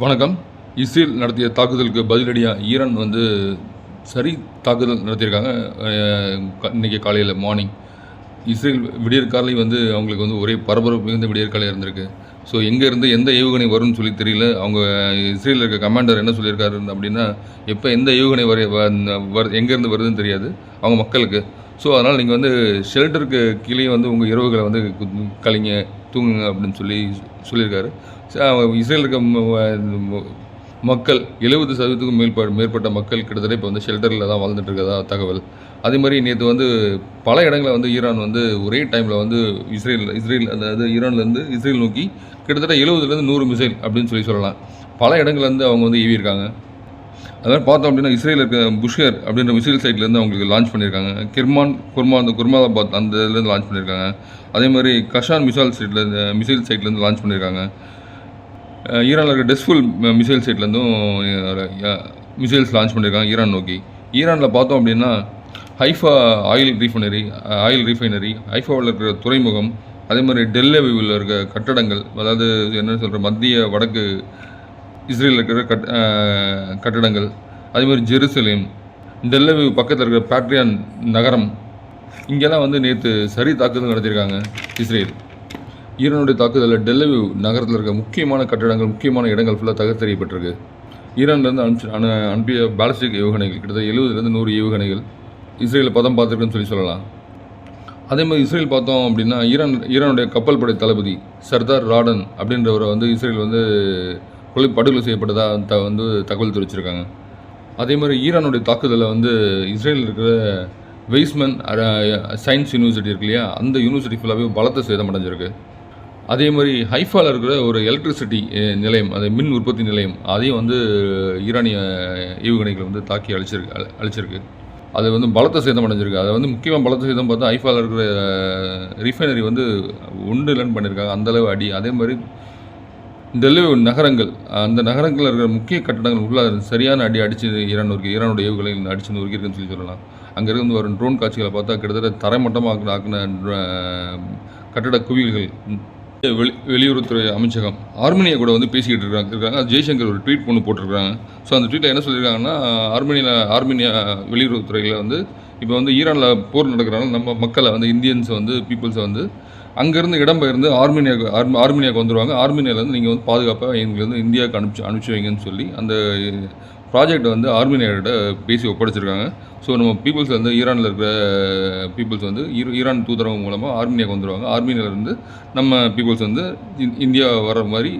வணக்கம். இஸ்ரேல் நடத்திய தாக்குதலுக்கு பதிலடியாக ஈரான் சரி தாக்குதல் நடத்தியிருக்காங்க. இன்றைக்கி காலையில் மார்னிங் இஸ்ரேல் விடியற்காலை அவங்களுக்கு ஒரே பரபரப்பு மிகுந்த விடியற்காலையாக இருந்திருக்கு. ஸோ எங்கேருந்து எந்த ஏவுகணை வரும்னு சொல்லி தெரியல. அவங்க இஸ்ரேலில் இருக்க கமாண்டர் என்ன சொல்லியிருக்காரு அப்படின்னா, எப்போ எந்த ஏவுகணை எங்கேருந்து வருதுன்னு தெரியாது அவங்க மக்களுக்கு. ஸோ அதனால் நீங்கள் ஷெல்டருக்கு கீழே உங்கள் இரவுகளை கழிங்க, தூங்குங்க அப்படின்னு சொல்லியிருக்காரு. இஸ்ரேல் இருக்க மக்கள் 70% மேற்பட்ட மக்கள் கிட்டத்தட்ட இப்போ ஷெல்டரில் தான் வாழ்ந்துட்டு இருக்கதா தகவல். அதே மாதிரி நேற்று பல இடங்களில் ஈரான் ஒரே டைமில் இஸ்ரேல் அதாவது ஈரான்லேருந்து இஸ்ரேல் நோக்கி கிட்டத்தட்ட 70லேருந்து 100 மிசைல் அப்படின்னு சொல்லலாம். பல இடங்கள்லேருந்து அவங்க ஏவியிருக்காங்க. அதனால் பார்த்தோம் அப்படின்னா இஸ்ரேல் இருக்க புஷ்கர் அப்படின்ற மிசைல் சைட்லேருந்து அவங்களுக்கு லான்ச் பண்ணியிருக்காங்க. குர்மாதாபாத் அந்த இதுலேருந்து லான்ச் பண்ணியிருக்காங்க. அதே மாதிரி கஷான் மிசைல் சைட்லேருந்து லான்ச் பண்ணியிருக்காங்க. ஈரானில் இருக்க டெஸ்ஃபுல் மிசைல் சைட்லேருந்தும் மிசைல்ஸ் லான்ச் பண்ணியிருக்காங்க ஈரான் நோக்கி. ஈரானில் பார்த்தோம் அப்படின்னா ஹைஃபா ஆயில் ரீஃபைனரி, ஹைஃபாவில் இருக்கிற துறைமுகம், அதே மாதிரி டெல்லவியில் இருக்க கட்டடங்கள், அதாவது என்ன சொல்கிற மத்திய வடக்கு இஸ்ரேலில் இருக்கிற கட்டடங்கள், அதே மாதிரி ஜெருசலேம், டெல்லவிவ் பக்கத்தில் இருக்கிற பேட்ரியான் நகரம், இங்கெல்லாம் நேற்று சரி தாக்குதல் நடத்தியிருக்காங்க இஸ்ரேல். ஈரானுடைய தாக்குதலில் டெல்லவிவ் நகரத்தில் இருக்க முக்கியமான கட்டடங்கள், முக்கியமான இடங்கள் ஃபுல்லாக தகர்த்தெறியப்பட்டிருக்கு. ஈரான்லேருந்து அனுப்பிய பாலிஸ்டிக் ஏவுகணைகள் கிட்டத்தட்ட 70லேருந்து 100 ஏவுகணைகள் இஸ்ரேலில் பார்த்துருக்குன்னு சொல்லலாம். அதே மாதிரி இஸ்ரேல் பார்த்தோம் அப்படின்னா ஈரானுடைய கப்பல் படை தளபதி சர்தார் ராடன் அப்படின்றவரை இஸ்ரேல் படுகொலை செய்யப்பட்டதாக தகவல் தெரிவிச்சிருக்காங்க. அதே மாதிரி ஈரானுடைய தாக்குதலில் இஸ்ரேலில் இருக்கிற வெய்ஸ்மன் சயின்ஸ் யூனிவர்சிட்டி இருக்கு இல்லையா, அந்த யூனிவர்சிட்டி ஃபுல்லாகவே பலத்த சேதமடைஞ்சிருக்கு. அதே மாதிரி ஹைஃபாவில் இருக்கிற ஒரு எலக்ட்ரிசிட்டி நிலையம், அது மின் உற்பத்தி நிலையம், அதையும் ஈரானிய ஏவுகணைகள் தாக்கி அழிச்சிருக்கு. அது பலத்த சேதம் அடைஞ்சிருக்கு. அதை முக்கியமாக பலத்த சேதம் பார்த்தா ஹைஃபாவில் இருக்கிற ரிஃபைனரி ஒன்று இல்லைன்னு பண்ணியிருக்காங்க, அந்தளவு அடி. அதே மாதிரி டெல்லவிவ் நகரங்கள், அந்த நகரங்களில் இருக்கிற முக்கிய கட்டடங்கள் உள்ள சரியான அடி அடித்து ஈரானுடைய ஏவுகணைகள் அடித்து நொறுக்கியிருக்குன்னு சொல்லலாம். அங்கே இருந்து வரும் ட்ரோன் காட்சிகளை பார்த்தா கிட்டத்தட்ட தரைமட்டமாக ஆக்கின கட்டட குவியல்கள். வெளியுறவுத்துறை அமைச்சகம் ஆர்மேனியா கூட பேசிக்கிட்டு இருக்காங்க. ஜெய்சங்கர் ஒரு ட்வீட் போட்டிருக்காங்க. ஸோ அந்த ட்வீட்டில் என்ன சொல்லியிருக்காங்கன்னா, ஆர்மேனியா வெளியுறவுத்துறையில் இப்போ ஈரானில் போர் நடக்கிறாங்க, நம்ம மக்களை இந்தியன்ஸை பீப்புள்ஸை அங்கேருந்து இடம்பெயர்ந்து ஆர்மேனியாவுக்கு வந்துடுவாங்க. ஆர்மேனியாவிலேருந்து நீங்கள் பாதுகாப்பாக எங்களுக்கு இந்தியாவுக்கு அனுப்பிச்சி வைங்கன்னு சொல்லி அந்த ப்ராஜெக்டை ஆர்மேனியாவோட பேசி ஒப்படைச்சிருக்காங்க. ஸோ நம்ம பீப்புள்ஸ் ஈரானில் இருக்கிற பீப்புள்ஸ் ஈரான் தூதரகம் மூலமாக ஆர்மேனியாவுக்கு வந்துடுவாங்க. ஆர்மேனியாவிலேருந்து நம்ம பீப்புள்ஸ் இந்தியா வர மாதிரி